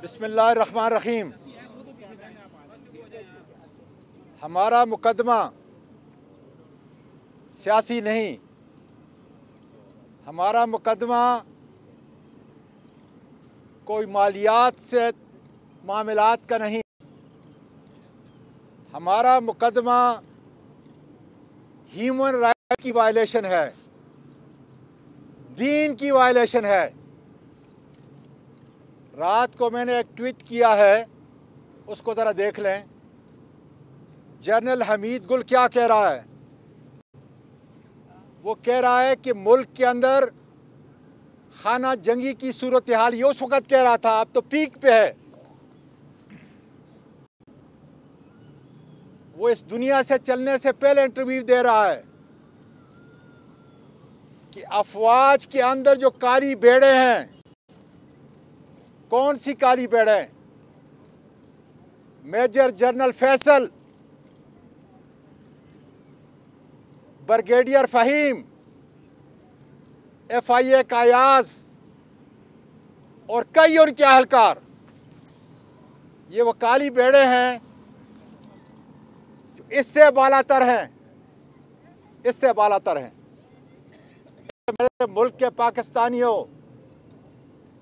बिस्मिल्लाहिर्रहमानिर्रहीम। हमारा मुकदमा सियासी नहीं, हमारा मुकदमा कोई मालियात से मामलात का नहीं, हमारा मुकदमा ह्यूमन राइट की वायलेशन है, दीन की वायलेशन है। रात को मैंने एक ट्वीट किया है, उसको ज़रा देख लें। जनरल हमीद गुल क्या कह रहा है? वो कह रहा है कि मुल्क के अंदर खाना जंगी की सूरत हाल, ये उस वक़्त कह रहा था, अब तो पीक पे है। वो इस दुनिया से चलने से पहले इंटरव्यू दे रहा है कि अफवाज के अंदर जो काली भेड़ें हैं, कौन सी काली भेड़ें? Major general Faisal, brigadier Faheem, FIA कायाज और कई उनके अहलकार, ये वो काली भेड़ें हैं जो इससे बालातर हैं, इससे बालातर हैं। मेरे मुल्क के पाकिस्तानियों,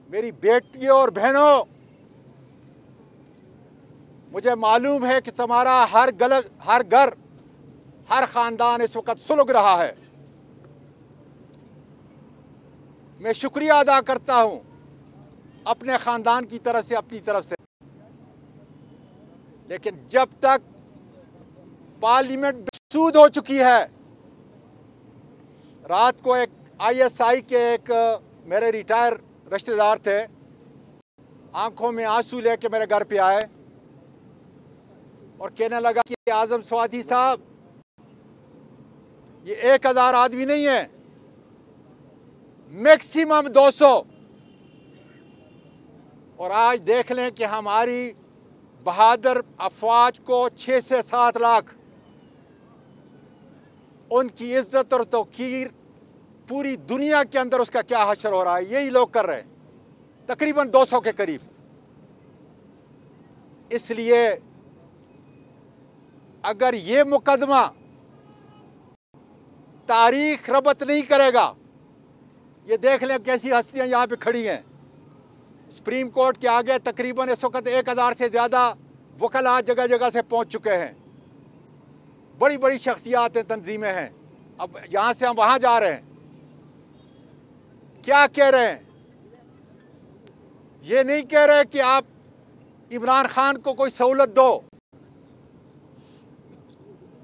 मेरी बेटियों और बहनों, मुझे मालूम है कि तुम्हारा हर घर, हर ख़ानदान इस वक्त सुलग रहा है। मैं शुक्रिया अदा करता हूं अपने ख़ानदान की तरफ से, अपनी तरफ से। लेकिन जब तक पार्लियामेंट बेसूद हो चुकी है, रात को एक ISI के एक मेरे रिटायर रिश्तेदार थे, आंखों में आंसू लेके मेरे घर पे आए और कहने लगा कि आज़म स्वाति साहब, ये 1000 आदमी नहीं है, मैक्सिमम 200। और आज देख लें कि हमारी बहादुर अफवाज को 6 से 7 लाख, उनकी इज्जत और तौकीर पूरी दुनिया के अंदर उसका क्या हशर हो रहा है, यही लोग कर रहे हैं, तकरीबन 200 के करीब। इसलिए अगर ये मुकदमा तारीख रबत नहीं करेगा, ये देख लें कैसी हस्तियां यहाँ पे खड़ी हैं। सुप्रीम कोर्ट के आगे तकरीबन इस वक्त 1000 से ज़्यादा वकला जगह जगह से पहुँच चुके हैं। बड़ी बड़ी शख्सियात तंजीमें हैं। अब यहाँ से हम वहाँ जा रहे हैं, क्या कह रहे हैं? ये नहीं कह रहे कि आप इमरान खान को कोई सहूलत दो,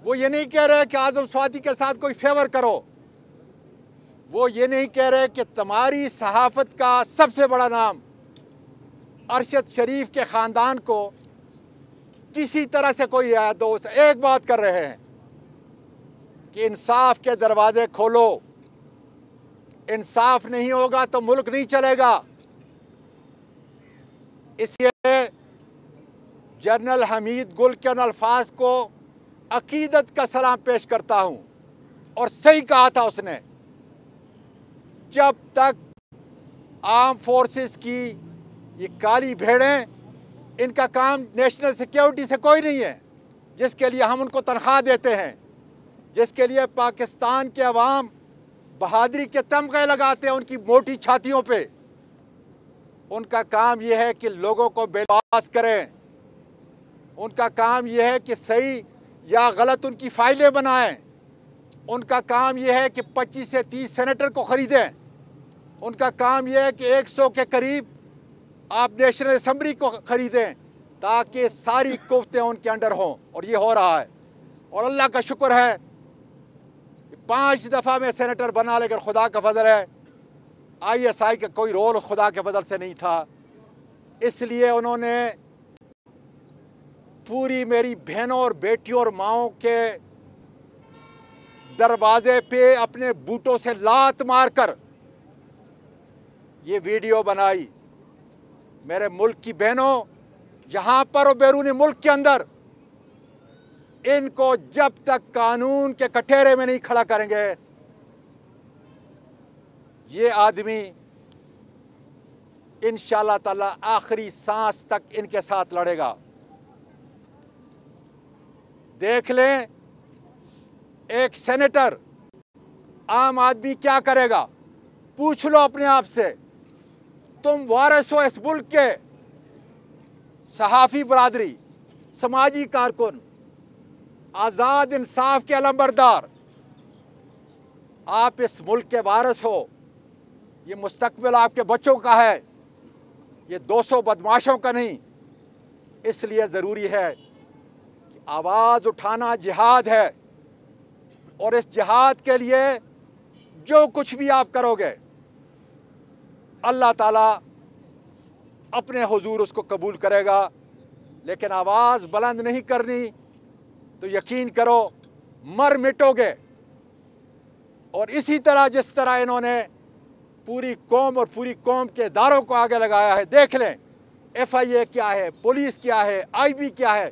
वो ये नहीं कह रहे कि आज़म स्वाति के साथ कोई फेवर करो, वो ये नहीं कह रहे कि तुम्हारी सहाफ़त का सबसे बड़ा नाम अरशद शरीफ के ख़ानदान को किसी तरह से कोई रियायत दो। एक बात कर रहे हैं कि इंसाफ के दरवाजे खोलो, इंसाफ नहीं होगा तो मुल्क नहीं चलेगा। इसलिए जनरल हमीद गुल के उन अल्फाज को अकीदत का सलाम पेश करता हूँ। और सही कहा था उसने, जब तक आर्म फोर्सेस की ये काली भेड़ें, इनका काम नेशनल सिक्योरिटी से कोई नहीं है, जिसके लिए हम उनको तनख्वाह देते हैं, जिसके लिए पाकिस्तान के अवाम बहादुरी के तमगे लगाते हैं उनकी मोटी छातियों पे। उनका काम यह है कि लोगों को बेबस करें, उनका काम यह है कि सही या गलत उनकी फाइलें बनाएं, उनका काम यह है कि 25 से 30 सेनेटर को ख़रीदें, उनका काम यह है कि 100 के करीब आप नेशनल असम्बली को ख़रीदें, ताकि सारी कुफ्तें उनके अंडर हों। और ये हो रहा है। और अल्लाह का शुक्र है 5 दफ़ा में सेनेटर बना, लेकिन खुदा का फजल है ISI का कोई रोल खुदा के फजल से नहीं था। इसलिए उन्होंने पूरी मेरी बहनों और बेटियों और माओं के दरवाजे पे अपने बूटों से लात मारकर ये वीडियो बनाई। मेरे मुल्क की बहनों, यहाँ पर और बैरून मुल्क के अंदर, इनको जब तक कानून के कटहरे में नहीं खड़ा करेंगे, ये आदमी इंशाअल्लाह ताला आखिरी सांस तक इनके साथ लड़ेगा। देख लें एक सेनेटर आम आदमी क्या करेगा, पूछ लो अपने आप से। तुम वारिस हो इस मुल्क के, सहाफ़ी बरादरी, समाजी कारकुन, आज़ाद इंसाफ के अलंबरदार, आप इस मुल्क के वारिस हो। ये मुस्तकबिल आपके बच्चों का है, ये 200 बदमाशों का नहीं। इसलिए ज़रूरी है कि आवाज़ उठाना जिहाद है, और इस जिहाद के लिए जो कुछ भी आप करोगे अल्लाह ताला अपने हुजूर उसको कबूल करेगा। लेकिन आवाज़ बुलंद नहीं करनी तो यकीन करो मर मिटोगे। और इसी तरह जिस तरह इन्होंने पूरी कौम और पूरी कौम के इदारों को आगे लगाया है, देख लें FIA क्या है, पुलिस क्या है, IB क्या है,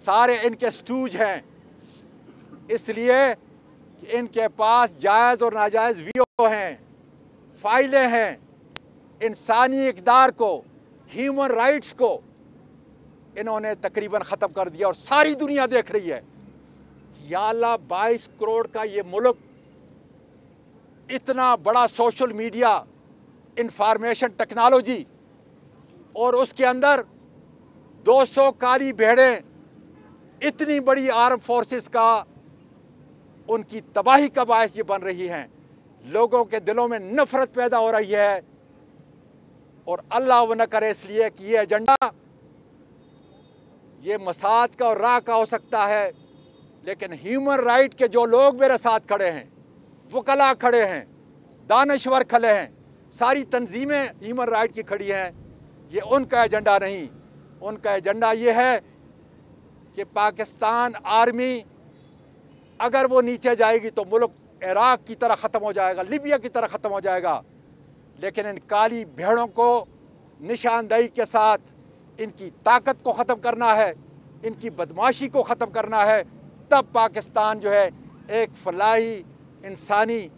सारे इनके स्टूज हैं। इसलिए कि इनके पास जायज़ और नाजायज़ वीडियो हैं, फाइलें हैं। इंसानी इक़दार को, ह्यूमन राइट्स को इन्होंने तकरीबन ख़त्म कर दिया, और सारी दुनिया देख रही है। या अल्लाह, 22 करोड़ का ये मुल्क, इतना बड़ा सोशल मीडिया, इंफॉर्मेशन टेक्नोलॉजी, और उसके अंदर 200 काली भेड़ें, इतनी बड़ी आर्म फोर्सेस का, उनकी तबाही का बायस ये बन रही हैं। लोगों के दिलों में नफरत पैदा हो रही है। और अल्लाह वो न करे इसलिए कि ये एजेंडा ये मसाद का और राह का हो सकता है, लेकिन ह्यूमन राइट के जो लोग मेरे साथ खड़े हैं, वकला खड़े हैं, दानश्वर खड़े हैं, सारी तंजीमें ह्यूमन राइट की खड़ी हैं, ये उनका एजेंडा नहीं। उनका एजेंडा ये है कि पाकिस्तान आर्मी अगर वो नीचे जाएगी तो मुल्क इराक की तरह ख़त्म हो जाएगा, लीबिया की तरह ख़त्म हो जाएगा। लेकिन इन काली भेड़ों को निशानदेही के साथ इनकी ताकत को ख़त्म करना है, इनकी बदमाशी को ख़त्म करना है, तब पाकिस्तान जो है एक फलाही, इंसानी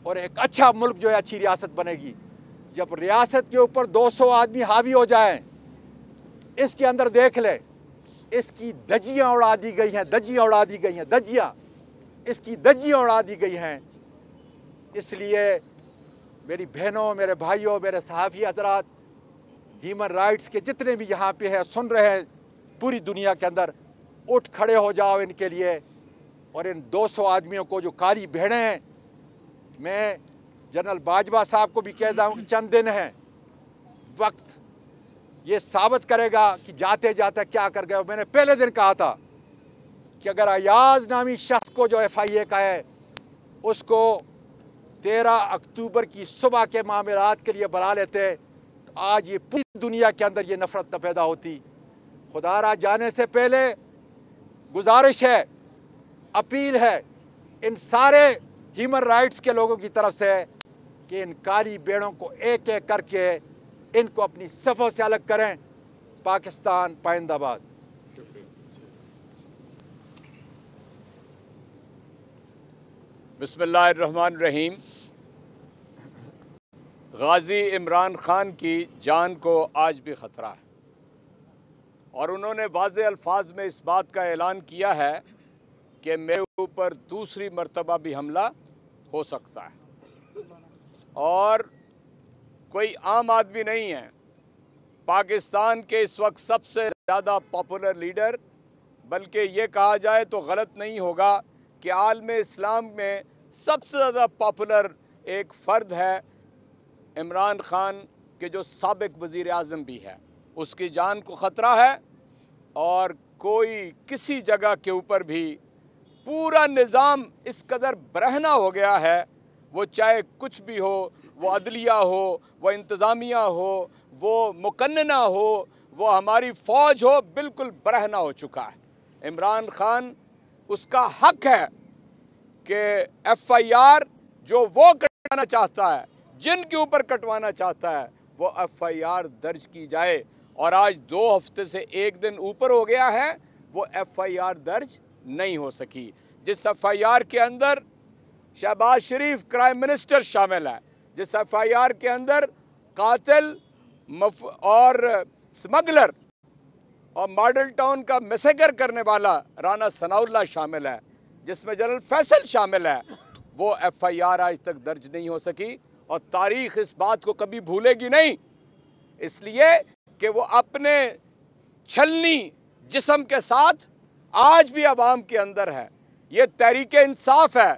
और एक अच्छा मुल्क जो है, अच्छी रियासत बनेगी। जब रियासत के ऊपर 200 आदमी हावी हो जाएं, इसके अंदर देख ले, इसकी धज्जियाँ उड़ा दी गई हैं, धज्जियाँ उड़ा दी गई हैं, धज्जियाँ, इसकी धज्जियाँ उड़ा दी गई हैं। इसलिए मेरी बहनों, मेरे भाइयों, मेरे सहाफ़ी हज़रात, ह्यूमन राइट्स के जितने भी यहाँ पे हैं, सुन रहे हैं पूरी दुनिया के अंदर, उठ खड़े हो जाओ इनके लिए। और इन 200 आदमियों को जो काली भेड़ें हैं, मैं जनरल बाजवा साहब को भी कहता हूँ कि चंद दिन हैं, वक्त ये साबित करेगा कि जाते जाते क्या कर गए। मैंने पहले दिन कहा था कि अगर अयाज नामी शख्स को जो FIA का है, उसको 13 अक्टूबर की सुबह के मामलात के लिए बुला लेते तो आज ये पूरी दुनिया के अंदर ये नफरत न पैदा होती। खुदारा जाने से पहले गुजारिश है, अपील है इन सारे ह्यूमन राइट्स के लोगों की तरफ से कि इन काली भेड़ों को एक एक करके इनको अपनी सफ़ों से अलग करें। पाकिस्तान पाइंदाबाद। बिस्मिल्लाहिर्रहमानिर्रहीम। गाजी इमरान खान की जान को आज भी ख़तरा है, और उन्होंने वाज़े अल्फाज में इस बात का ऐलान किया है कि मेरे ऊपर दूसरी मर्तबा भी हमला हो सकता है। और कोई आम आदमी नहीं है, पाकिस्तान के इस वक्त सबसे ज़्यादा पॉपुलर लीडर, बल्कि ये कहा जाए तो गलत नहीं होगा कि आलम इस्लाम में सबसे ज़्यादा पॉपुलर एक फ़र्द है इमरान खान के, जो साबिक वज़ीर आज़म भी है। उसकी जान को ख़तरा है, और कोई किसी जगह के ऊपर भी पूरा निज़ाम इस कदर बरहना हो गया है, वो चाहे कुछ भी हो, वो अदलिया हो, वो इंतज़ामिया हो, वो मुकन्नना हो, वो हमारी फ़ौज हो, बिल्कुल बरहना हो चुका है। इमरान खान, उसका हक है कि FIR जो वो कटवाना चाहता है, जिनके ऊपर कटवाना चाहता है, वो FIR दर्ज की जाए। और आज 2 हफ्ते से 1 दिन ऊपर हो गया है, वो FIR दर्ज नहीं हो सकी। जिस FIR के अंदर शहबाज शरीफ क्राइम मिनिस्टर शामिल है, जिस FIR के अंदर कातिल और स्मगलर और मॉडल टाउन का मैसेकर करने वाला राना सनाउल्लाह शामिल है, जिसमें जनरल फैसल शामिल है, वो FIR आज तक दर्ज नहीं हो सकी और तारीख इस बात को कभी भूलेगी नहीं, इसलिए कि वो अपने छलनी जिस्म के साथ आज भी अवाम के अंदर है। ये तहरीक इंसाफ है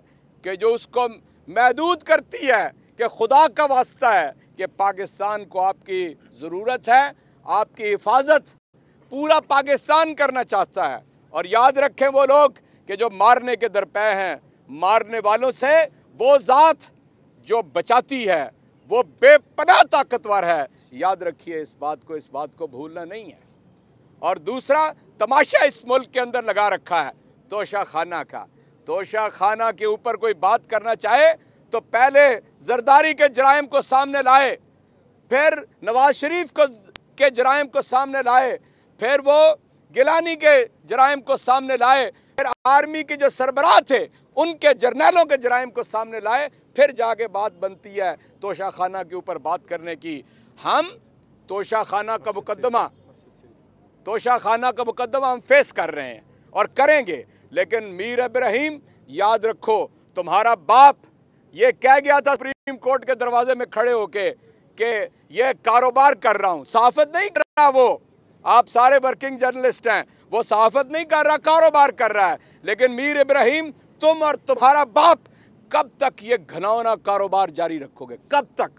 कि जो उसको महदूद करती है कि खुदा का वास्ता है कि पाकिस्तान को आपकी ज़रूरत है, आपकी हिफाजत पूरा पाकिस्तान करना चाहता है। और याद रखें वो लोग कि जो मारने के दरपे हैं, मारने वालों से वो ज़ात जो बचाती है वो बेपनाह ताकतवर है। याद रखिए इस बात को भूलना नहीं है। और दूसरा तमाशा इस मुल्क के अंदर लगा रखा है तोशा खाना का। तोशा खाना के ऊपर कोई बात करना चाहे तो पहले जरदारी के जराइम को सामने लाए, फिर नवाज शरीफ के जराइम को सामने लाए, फिर वो गिलानी के जराइम को सामने लाए, फिर आर्मी के जो सरबराह थे उनके जर्नलों के जराइम को सामने लाए, फिर जाके बात बनती है तोशा खाना के ऊपर बात करने की। हम तोशा खाना का मुकदमा हम फेस कर रहे हैं और करेंगे। लेकिन मीर इब्राहिम याद रखो, तुम्हारा बाप ये कह गया था सुप्रीम कोर्ट के दरवाजे में खड़े होके कि ये कारोबार कर रहा हूं, सहाफत नहीं कर रहा। वो आप सारे वर्किंग जर्नलिस्ट हैं, वो सहाफत नहीं कर रहा, कारोबार कर रहा है। लेकिन मीर इब्राहिम तुम और तुम्हारा बाप कब तक ये घिनौना कारोबार जारी रखोगे? कब तक?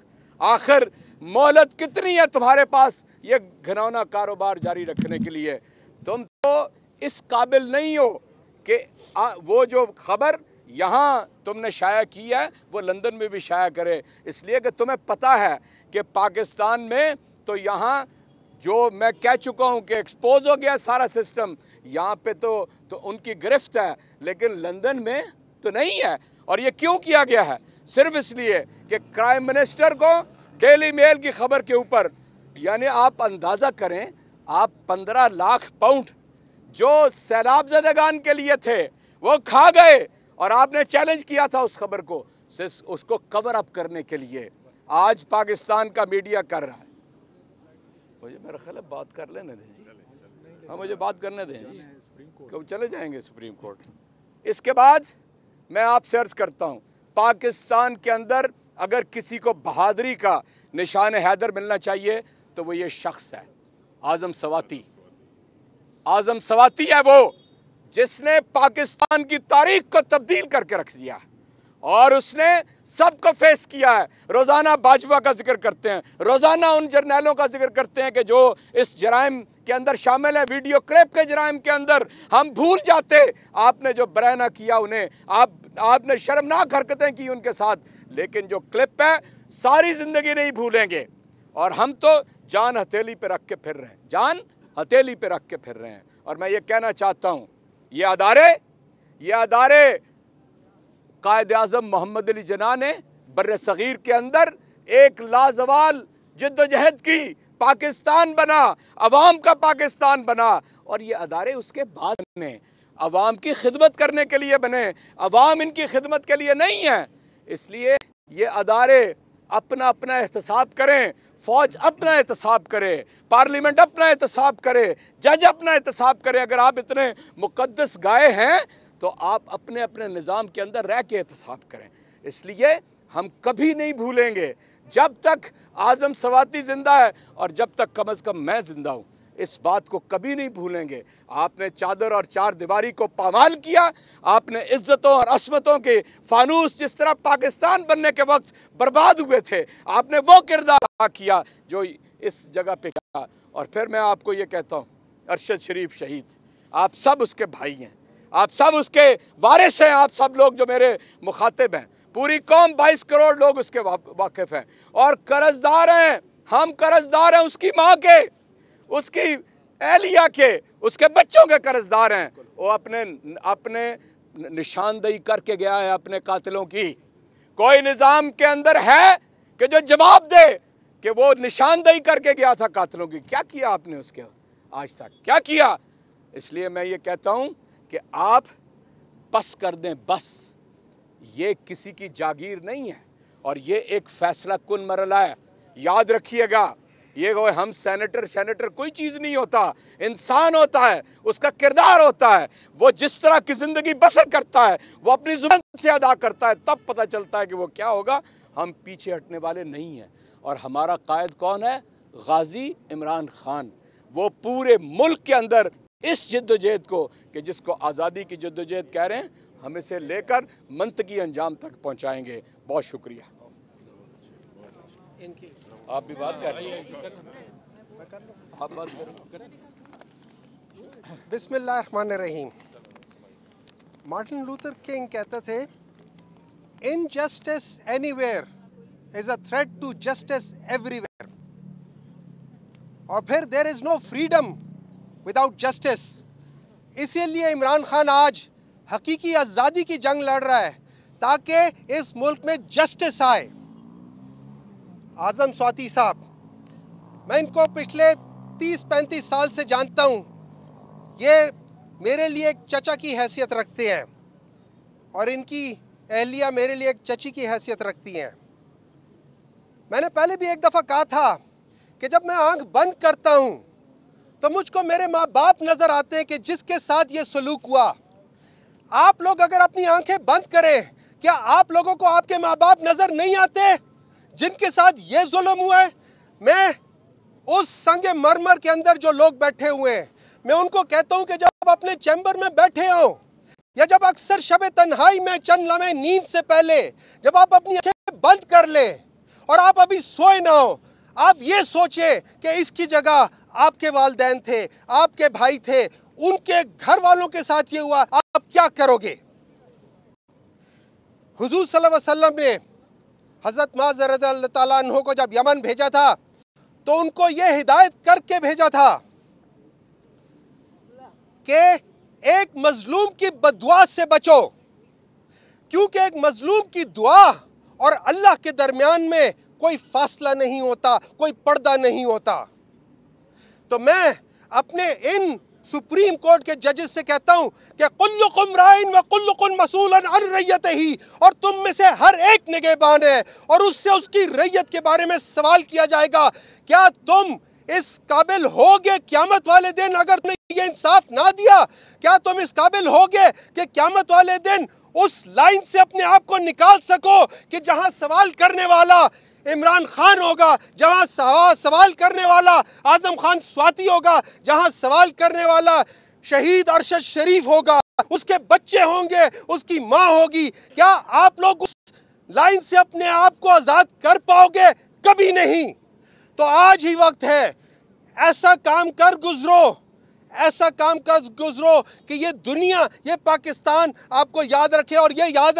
आखिर मोहलत कितनी है तुम्हारे पास ये घिनौना कारोबार जारी रखने के लिए? तुम तो इस काबिल नहीं हो कि वो जो खबर यहाँ तुमने शाया की है वो लंदन में भी शाया करे, इसलिए कि तुम्हें पता है कि पाकिस्तान में तो यहाँ जो मैं कह चुका हूँ कि एक्सपोज हो गया सारा सिस्टम, यहाँ पे तो उनकी गिरफ्त है, लेकिन लंदन में तो नहीं है। और ये क्यों किया गया है? सिर्फ इसलिए कि क्राइम मिनिस्टर को डेली मेल की खबर के ऊपर, यानी आप अंदाज़ा करें, आप 15 लाख पाउंड जो सैलाब ज़दगान के लिए थे वो खा गए और आपने चैलेंज किया था उस खबर को, सिर्फ उसको कवर अप करने के लिए आज पाकिस्तान का मीडिया कर रहा है। मुझे मेरा ख्याल है बात कर लेने दें जी, हाँ मुझे बात करने दें जी, क्यों चले जाएंगे सुप्रीम कोर्ट। इसके बाद मैं आपसे अर्ज़ करता हूँ, पाकिस्तान के अंदर अगर किसी को बहादुरी का निशान हैदर मिलना चाहिए तो वो ये शख्स है, आज़म सवाती। आज़म सवाती है वो जिसने पाकिस्तान की तारीख को तब्दील करके रख दिया और उसने सबको फेस किया है। रोज़ाना बाजवा का जिक्र करते हैं, रोज़ाना उन जर्नलों का जिक्र करते हैं कि जो इस जराइम के अंदर शामिल है, वीडियो क्लिप के जराइम के अंदर। हम भूल जाते आपने जो बयाना किया उन्हें, आपने शर्मनाक हरकतें की उनके साथ, लेकिन जो क्लिप है सारी ज़िंदगी नहीं भूलेंगे। और हम तो जान हथेली पे रख के फिर रहे हैं, जान हथेली पे रख के फिर रहे हैं। और मैं ये कहना चाहता हूँ, ये अदारे कायद आज़म मोहम्मद अली जिन्ना ने बर्रे सग़ीर के अंदर एक लाजवाल जिद्दोजहद की, पाकिस्तान बना, अवाम का पाकिस्तान बना। और ये अदारे उसके बाद बने, अवाम की खिदमत करने के लिए बने, अवाम इनकी खिदमत के लिए नहीं है। इसलिए ये अदारे अपना अपना एहतसाब करें, फ़ौज अपना एहतसाब करे, पार्लियामेंट अपना एहतसाब करे, जज अपना एहतसाब करे। अगर आप इतने मुक़द्दस गाए हैं तो आप अपने अपने निज़ाम के अंदर रह के एहतसाब करें। इसलिए हम कभी नहीं भूलेंगे, जब तक आज़म सवाती ज़िंदा है और जब तक कम अज़ कम मैं ज़िंदा हूँ, इस बात को कभी नहीं भूलेंगे। आपने चादर और चार दीवारी को पामाल किया, आपने इज़्ज़तों और असमतों के फानूस जिस तरह पाकिस्तान बनने के वक्त बर्बाद हुए थे, आपने वो किरदार अदा किया जो इस जगह पे किया। और फिर मैं आपको ये कहता हूँ, अरशद शरीफ शहीद, आप सब उसके भाई हैं, आप सब उसके वारिस हैं, आप सब लोग जो मेरे मुखातिब हैं, पूरी कौम 22 करोड़ लोग उसके वाकिफ़ हैं और कर्जदार हैं। हम कर्जदार हैं उसकी माँ के, उसकी एहलिया के, उसके बच्चों के कर्जदार हैं। वो अपने निशानदेही करके गया है अपने कातिलों की। कोई निज़ाम के अंदर है कि जो जवाब दे कि वो निशानदेही करके गया था कातिलों की? क्या किया आपने उसके आज तक, क्या किया? इसलिए मैं ये कहता हूँ कि आप बस कर दें, बस। ये किसी की जागीर नहीं है और ये एक फ़ैसला कुन मरला है। याद रखिएगा, ये हम सेनेटर कोई चीज़ नहीं होता, इंसान होता है, उसका किरदार होता है, वो जिस तरह की ज़िंदगी बसर करता है वो अपनी ज़ुबान से अदा करता है, तब पता चलता है कि वो क्या होगा। हम पीछे हटने वाले नहीं हैं। और हमारा कायद कौन है? गाजी इमरान खान। वो पूरे मुल्क के अंदर इस जद्दोजहद को, कि जिसको आज़ादी की जद्दोजहद कह रहे हैं, हमें से लेकर मंतकी अंजाम तक पहुँचाएँगे। बहुत शुक्रिया। आप भी बात कर रही हैं, आप बात करें। बिस्मिल्लाहिर्रहमानिर्रहीम। मार्टिन लूथर किंग कहते थे, injustice anywhere is a threat to justice everywhere. और फिर there is no freedom without justice. इसीलिए इमरान खान आज हकीकी आज़ादी की जंग लड़ रहा है ताकि इस मुल्क में जस्टिस आए। आज़म स्वाति साहब, मैं इनको पिछले 30-35 साल से जानता हूँ। ये मेरे लिए एक चचा की हैसियत रखते हैं और इनकी अहलिया मेरे लिए एक चची की हैसियत रखती हैं। मैंने पहले भी एक दफ़ा कहा था कि जब मैं आंख बंद करता हूँ तो मुझको मेरे माँ बाप नज़र आते हैं कि जिसके साथ ये सलूक हुआ। आप लोग अगर अपनी आंखें बंद करें, क्या आप लोगों को आपके माँ बाप नज़र नहीं आते जिनके साथ ये जुल्म हुआ है? मैं उस संगे मरमर के अंदर जो लोग बैठे हुए हैं, मैं उनको कहता हूं कि जब अपने चैम्बर में बैठे हो या जब अक्सर शबे तन्हाई में चंद लम्हे नींद से पहले जब आप अपनी आंखें बंद कर लें और आप अभी सोए ना हो, आप ये सोचें कि इसकी जगह आपके वालिदैन थे, आपके भाई थे, उनके घर वालों के साथ ये हुआ, आप क्या करोगे? हुजूर सल्लल्लाहु अलैहि वसल्लम ने हज़रत मुआज़ रज़ियल्लाहु ताला अन्हु को जब यमन भेजा था तो उनको ये हिदायत करके भेजा था कि एक मजलूम की बददुआ से बचो, क्योंकि एक मजलूम की दुआ और अल्लाह के दरमियान में कोई फासला नहीं होता, कोई पर्दा नहीं होता। तो मैं अपने इन सुप्रीम कोर्ट के जजेस से कहता हूं कि कुल्लुकुम राइन व कुल्लुकुम मसूलन अन रैयतिही, और तुम में से हर एक निगहबान है और उससे उसकी रैयत के बारे में सवाल किया जाएगा। क्या तुम इस काबिल होगे क़यामत वाले दिन, अगर तुमने ये इंसाफ ना दिया, क्या तुम इस काबिल होगे कि क़यामत वाले दिन उस लाइन से अपने आप को निकाल सको कि जहां सवाल करने वाला इमरान खान होगा, जहां सवाल करने वाला आजम खान स्वाति होगा, जहां सवाल करने वाला शहीद अरशद शरीफ होगा, उसके बच्चे होंगे, उसकी माँ होगी? क्या आप लोग उस लाइन से अपने आप को आज़ाद कर पाओगे? कभी नहीं। तो आज ही वक्त है, ऐसा काम कर गुजरो, ऐसा काम कर गुजरो कि ये दुनिया, ये पाकिस्तान आपको याद रखे। और ये याद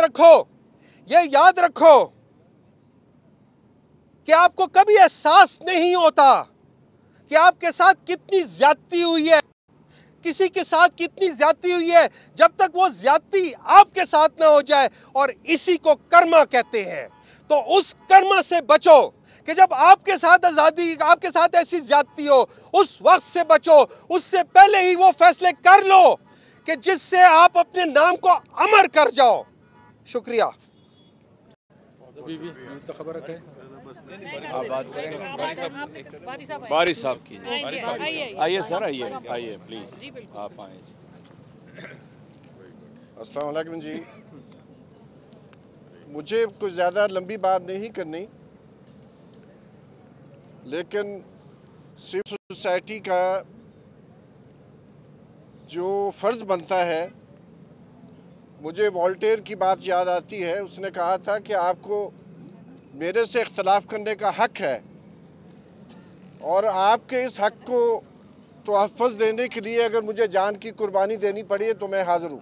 रखो कि आपको कभी एहसास नहीं होता कि आपके साथ कितनी ज्यादती हुई है, किसी के साथ कितनी ज्यादती हुई है, जब तक वो ज्यादती आपके साथ ना हो जाए। और इसी को कर्मा कहते हैं। तो उस कर्मा से बचो कि जब आपके साथ आज़ादी, आपके साथ ऐसी ज्यादती हो, उस वक्त से बचो। उससे पहले ही वो फैसले कर लो कि जिससे आप अपने नाम को अमर कर जाओ। शुक्रिया। आप बात करें, बारी साहब की। आइए सर, आइए प्लीज, आप आए। अस्सलाम वालेकुम जी। मुझे कुछ ज़्यादा लंबी बात नहीं करनी, लेकिन सिविल सोसाइटी का जो फ़र्ज़ बनता है, मुझे वॉल्टेयर की बात याद आती है। उसने कहा था कि आपको मेरे से इख्तलाफ करने का हक है और आपके इस हक को तहफ़्फ़ुज़ देने के लिए अगर मुझे जान की कुर्बानी देनी पड़ी तो मैं हाज़िर हूँ।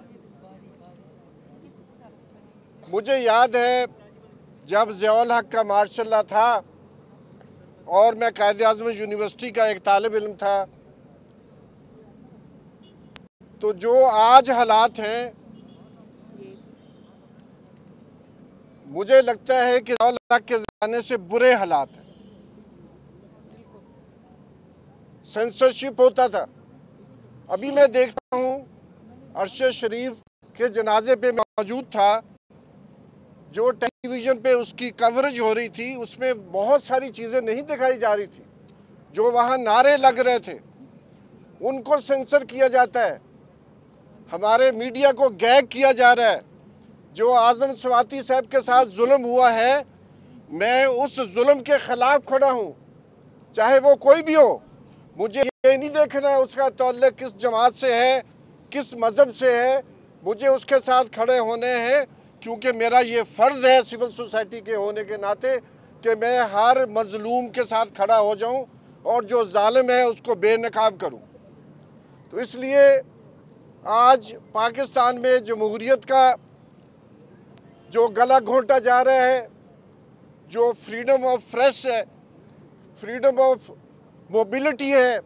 मुझे याद है जब ज़ियाउल हक का मार्शल लॉ था और मैं कायद-ए-आज़म यूनिवर्सिटी का एक तालिब इल्म था, तो जो आज हालात हैं, मुझे लगता है कि ज़ियाउल हक के ज़माने से बुरे हालात हैं। सेंसरशिप होता था। अभी मैं देखता हूँ, अरशद शरीफ के जनाजे पे मौजूद था, जो टेलीविज़न पे उसकी कवरेज हो रही थी उसमें बहुत सारी चीज़ें नहीं दिखाई जा रही थी। जो वहाँ नारे लग रहे थे उनको सेंसर किया जाता है, हमारे मीडिया को गैग किया जा रहा है। जो आज़म स्वाति साहब के साथ जुल्म हुआ है, मैं उस जुल्म के ख़िलाफ़ खड़ा हूँ, चाहे वो कोई भी हो। मुझे ये नहीं देखना है उसका ताल्लुक किस जमात से है, किस मज़हब से है, मुझे उसके साथ खड़े होने हैं, क्योंकि मेरा ये फ़र्ज़ है सिविल सोसाइटी के होने के नाते कि मैं हर मज़लूम के साथ खड़ा हो जाऊँ और जो जालिम है उसको बेनकाब करूँ। तो इसलिए आज पाकिस्तान में जमहूरियत का जो गला घोंटा जा रहा है, जो फ्रीडम ऑफ प्रेस है, फ्रीडम ऑफ मोबिलिटी है,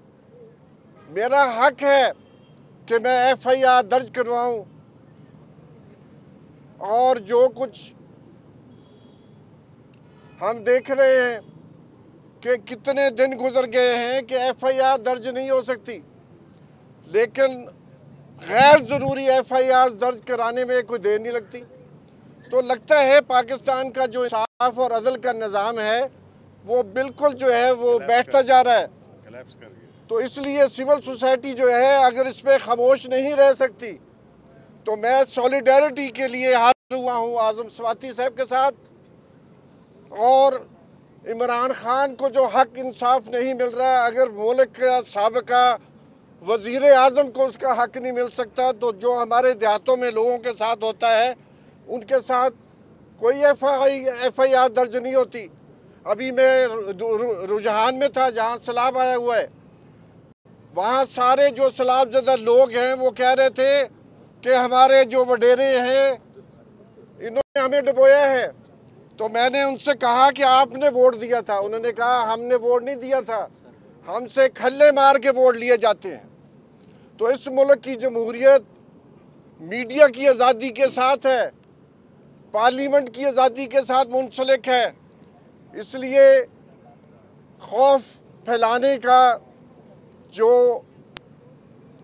मेरा हक है कि मैं FIR दर्ज करवाऊं। और जो कुछ हम देख रहे हैं कि कितने दिन गुजर गए हैं कि FIR दर्ज नहीं हो सकती, लेकिन गैर ज़रूरी FIR दर्ज कराने में कोई देर नहीं लगती। तो लगता है पाकिस्तान का जो इंसाफ और अदल का निज़ाम है वो बिल्कुल जो है वो बैठता जा रहा है। तो इसलिए सिविल सोसाइटी जो है अगर इस पर खामोश नहीं रह सकती, तो मैं सॉलिडारिटी के लिए हाजिर हुआ हूँ आज़म स्वाति साहब के साथ। और इमरान खान को जो हक इंसाफ नहीं मिल रहा, अगर मुल्क का साबिका वज़ीर आज़म को उसका हक नहीं मिल सकता, तो जो हमारे देहातों में लोगों के साथ होता है उनके साथ कोई FIR दर्ज नहीं होती। अभी मैं रुझान में था जहाँ सैलाब आया हुआ है, वहाँ सारे जो सैलाबज़दा लोग हैं वो कह रहे थे कि हमारे जो वडेरे हैं इन्होंने हमें डुबोया है। तो मैंने उनसे कहा कि आपने वोट दिया था। उन्होंने कहा हमने वोट नहीं दिया था, हमसे खल्ले मार के वोट लिए जाते हैं। तो इस मुल्क की जमहूरियत मीडिया की आज़ादी के साथ है, पार्लियामेंट की आज़ादी के साथ मुंसलिक है। इसलिए खौफ फैलाने का जो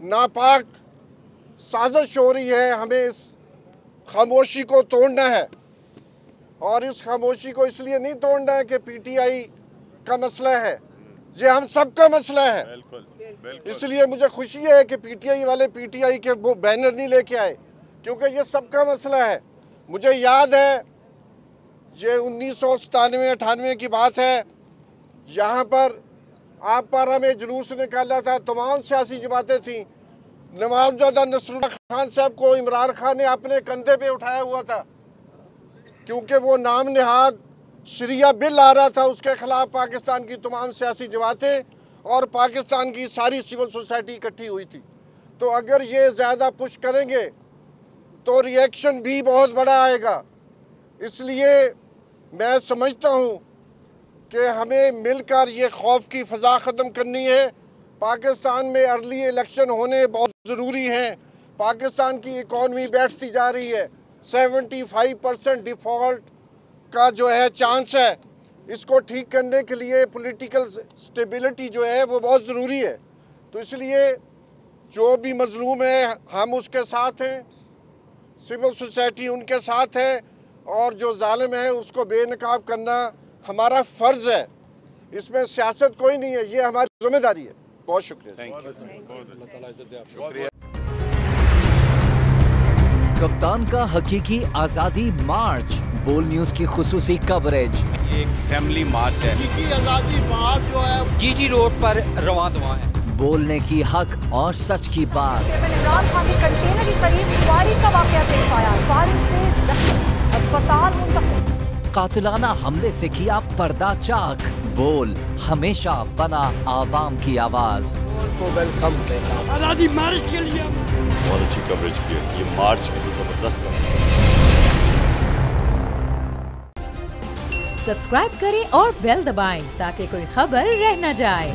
नापाक साजिश हो रही है, हमें इस खामोशी को तोड़ना है। और इस खामोशी को इसलिए नहीं तोड़ना है कि PTI का मसला है, ये हम सबका मसला है। इसलिए मुझे खुशी है कि PTI वाले PTI के वो बैनर नहीं लेके आए, क्योंकि ये सबका मसला है। मुझे याद है ये 1997-98 की बात है, यहाँ पर आप पारा में जुलूस निकाला था, तमाम सियासी जमातें थीं। नवाबजादा नसरुल्लाह खान साहब को इमरान खान ने अपने कंधे पे उठाया हुआ था, क्योंकि वो नाम नहाद शरिया बिल आ रहा था, उसके खिलाफ पाकिस्तान की तमाम सियासी जमातें और पाकिस्तान की सारी सिविल सोसाइटी इकट्ठी हुई थी। तो अगर ये ज़्यादा पुश करेंगे तो रिएक्शन भी बहुत बड़ा आएगा। इसलिए मैं समझता हूँ कि हमें मिलकर ये खौफ की फ़ज़ा ख़त्म करनी है। पाकिस्तान में अर्ली इलेक्शन होने बहुत ज़रूरी हैं। पाकिस्तान की इकॉनमी बैठती जा रही है, 75% डिफ़ॉल्ट का जो है चांस है। इसको ठीक करने के लिए पॉलिटिकल स्टेबिलिटी जो है वो बहुत ज़रूरी है। तो इसलिए जो भी मज़लूम है हम उसके साथ हैं, सिविल सोसाइटी उनके साथ है, और जो जालिम है उसको बेनकाब करना हमारा फ़र्ज़ है। इसमें सियासत कोई नहीं है, ये हमारी जिम्मेदारी है। बहुत शुक्रिया। कप्तान का हकीकी आज़ादी मार्च, बोल न्यूज़ की खुसूसी कवरेज। ये एक फैमिली मार्च है। हकीकी आज़ादी मार्च जो है GG रोड पर रवां दवा है। बोलने की हक और सच की बात। इमरान खान के कंटेनर के करीब फायरिंग का वाकया पेश आया, फायरिंग से जख्मी, अस्पताल मुंतकिल। कातिलाना हमले से किया पर्दा चाक, बोल हमेशा बना आवाम की आवाज। को वेलकम कहता हूं। आज़ादी मार्च के लिए बहुत अच्छी कवरेज की है, ये मार्च की तो जबरदस्त कवरेज। सब्सक्राइब करें और बेल दबाएं ताकि कोई खबर रह न जाए।